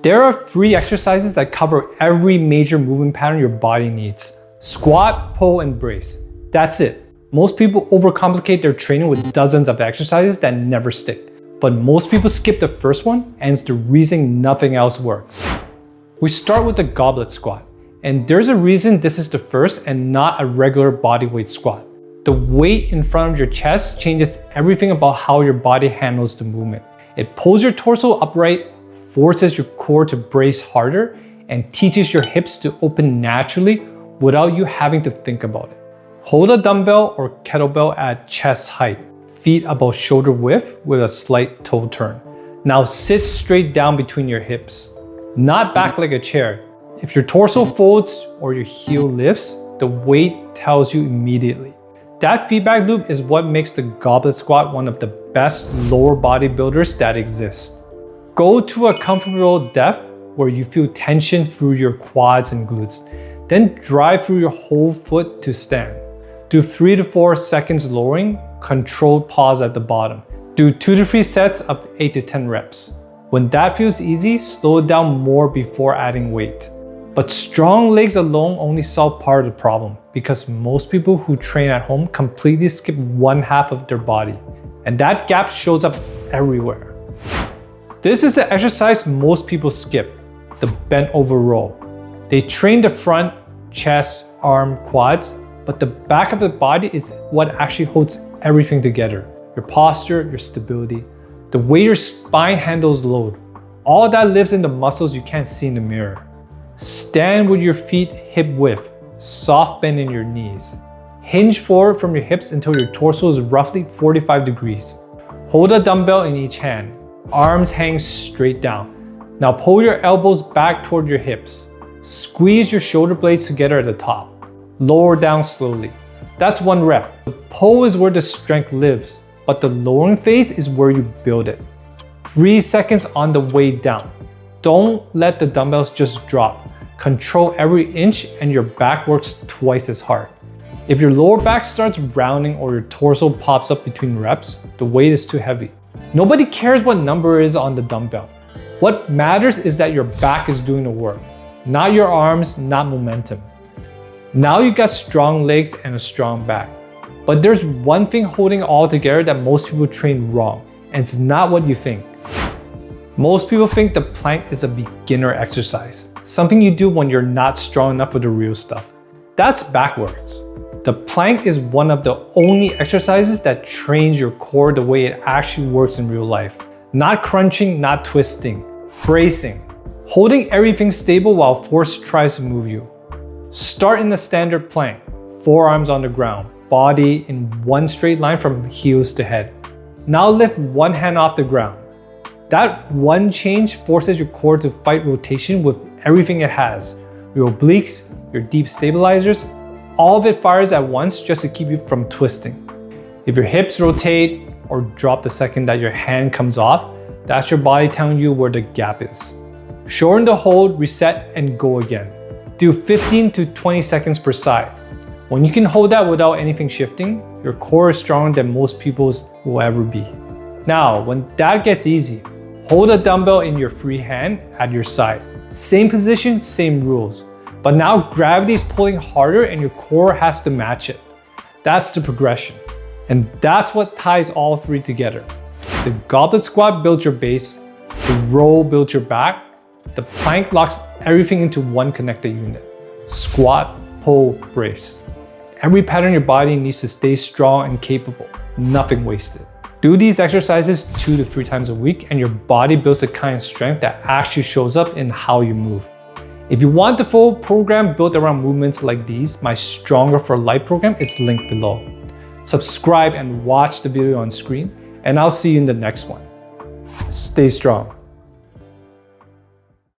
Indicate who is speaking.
Speaker 1: There are 3 exercises that cover every major movement pattern your body needs. Squat, pull, and brace. That's it. Most people overcomplicate their training with dozens of exercises that never stick. But most people skip the first one, and it's the reason nothing else works. We start with the goblet squat. And there's a reason this is the first and not a regular bodyweight squat. The weight in front of your chest changes everything about how your body handles the movement. It pulls your torso upright, forces your core to brace harder, and teaches your hips to open naturally without you having to think about it. Hold a dumbbell or kettlebell at chest height, feet above shoulder width with a slight toe turn. Now sit straight down between your hips, not back like a chair. If your torso folds or your heel lifts, the weight tells you immediately. That feedback loop is what makes the goblet squat one of the best lower body builders that exist. Go to a comfortable depth where you feel tension through your quads and glutes. Then drive through your whole foot to stand. Do 3 to 4 seconds lowering, controlled pause at the bottom. Do 2 to 3 sets of 8 to 10 reps. When that feels easy, slow it down more before adding weight. But strong legs alone only solve part of the problem because most people who train at home completely skip one half of their body. And that gap shows up everywhere. This is the exercise most people skip, the bent over row. They train the front, chest, arm, quads, but the back of the body is what actually holds everything together. Your posture, your stability, the way your spine handles load. All that lives in the muscles you can't see in the mirror. Stand with your feet hip width, soft bend in your knees. Hinge forward from your hips until your torso is roughly 45 degrees. Hold a dumbbell in each hand. Arms hang straight down. Now pull your elbows back toward your hips. Squeeze your shoulder blades together at the top. Lower down slowly. That's 1 rep. The pull is where the strength lives, but the lowering phase is where you build it. 3 seconds on the way down. Don't let the dumbbells just drop. Control every inch and your back works twice as hard. If your lower back starts rounding or your torso pops up between reps, the weight is too heavy. Nobody cares what number is on the dumbbell. What matters is that your back is doing the work, not your arms, not momentum. Now you got strong legs and a strong back. But there's one thing holding it all together that most people train wrong, and it's not what you think. Most people think the plank is a beginner exercise, something you do when you're not strong enough for the real stuff. That's backwards. The plank is one of the only exercises that trains your core the way it actually works in real life. Not crunching, not twisting, bracing, holding everything stable while force tries to move you. Start in the standard plank, forearms on the ground, body in one straight line from heels to head. Now lift one hand off the ground. That one change forces your core to fight rotation with everything it has. Your obliques, your deep stabilizers, all of it fires at once just to keep you from twisting. If your hips rotate or drop the second that your hand comes off, that's your body telling you where the gap is. Shorten the hold, reset, and go again. Do 15 to 20 seconds per side. When you can hold that without anything shifting, your core is stronger than most people's will ever be. Now, when that gets easy, hold a dumbbell in your free hand at your side. Same position, same rules. But now gravity is pulling harder and your core has to match it. That's the progression. And that's what ties all 3 together. The goblet squat builds your base, the row builds your back, the plank locks everything into one connected unit. Squat, pull, brace. Every pattern your body needs to stay strong and capable, nothing wasted. Do these exercises 2 to 3 times a week and your body builds the kind of strength that actually shows up in how you move. If you want the full program built around movements like these, my Stronger for Life program is linked below. Subscribe and watch the video on screen, and I'll see you in the next one. Stay strong.